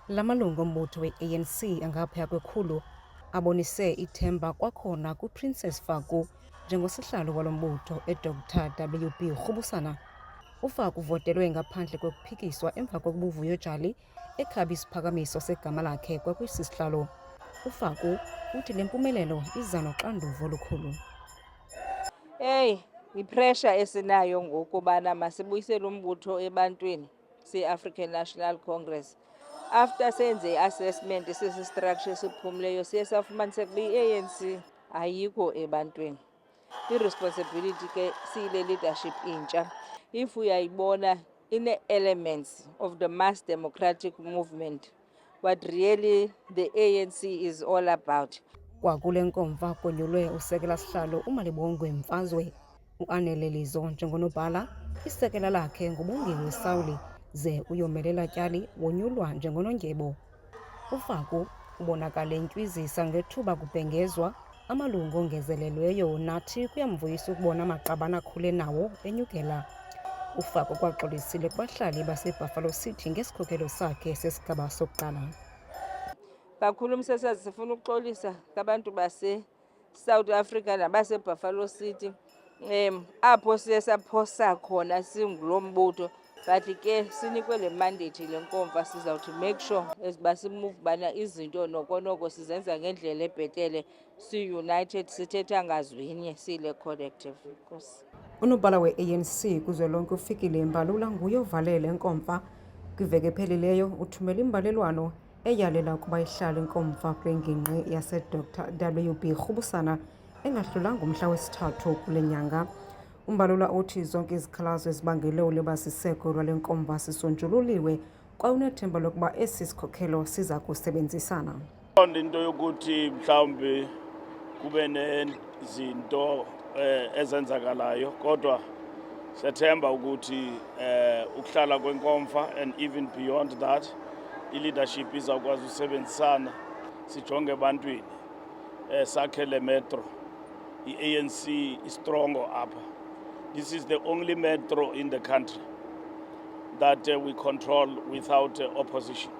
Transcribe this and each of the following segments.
Lamalungu ombutho we-ANC angaphaya kwekhulu abonise ithemba kwakhona kuPrincess Faku njengosihlalo walo mbutho eDr WB Rhubusana. UFaku uvotelwe ngaphandle kokuphikiswa emva kokubuvuyo Jali ekhaba isiphakamiso segama lakhe kwakwisihlalo. UFaku uthi le mpumelelo iza noxanduva olukhulu. Ipressure esinayo ngokubana masibuyisele umbutho ebantwini si-African National Congress. After senze i-assessment sisi-structure esiphumileyo siye safumaniseka uba i-ANC ayikho ebantwini. I-responsibility ke siyile leadership intsha. If uyayibona ine-elements of the mass democratic movement, what really the ANC is all about. Kwakule nkomfa konyulwe usekela sihlalo uMalibongwe Mfazwe, uAnele Lizo njengonobhala, isekela lakhe ngubongiwe Sauli, ze uyomelela Tyali wonyulwa njengonondyebo. UFaku ubonakale entywizisa ngethuba kubhengezwa amalungu ongezelelweyo nathi kuyamvuyisa ukubona amaqabane akhule nawo enyukela. UFaku kwaxolisile kubahlali baseBuffalo City ngesikhokelo sakhe sesigaba sokuqala. Kakhulu umsesazi sifuna ukuxolisa kabantu base-South Africa nabaseBuffalo City apho siye saphosa khona singulo mbutho, but ke sinikwe le mandate le nkomfa sizawuthi make sure eziba simove bana izinto noko sizenza ngendlela ebhetele, si-united sithetha ngazwinye siyile collective. Nkosi. Unobhala we-ANC kuzwelonke uFikile Mbalula nguye ovalele enkomfa. Kwiveki ephelileyo uthumela imbalelwano eyalela ukuba ihlale inkomfa kule ngingqi yaseDr WB Rhubusana engahlulanga umhla wesithathu kule nyanga. Umbalula uthi zonke izikhalazo ezibangele ulibaziseko lwale nkomfa sisonjululiwe kwawunethemba lokuba esi sikhokelo siza kusebenzisana. Into yokuthi mhlawumbi kube nezinto ezenzakalayo, kodwa siyathemba ukuthi ukuhlala kwenkomfa and even beyond that i-leadership izawukwazi usebenzisana sijonge ebantwini sakhe le metro. I-ANC istrongo apha. This is the only metro in the country that we control without opposition.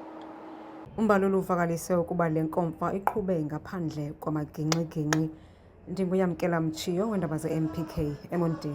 Umbalulu uvakalise ukuba le nkomfa iqhube ngaphandle kwamagingxi-gingxi. Ndinguyamkela Mchiyo weendaba ze-MPK eMonti.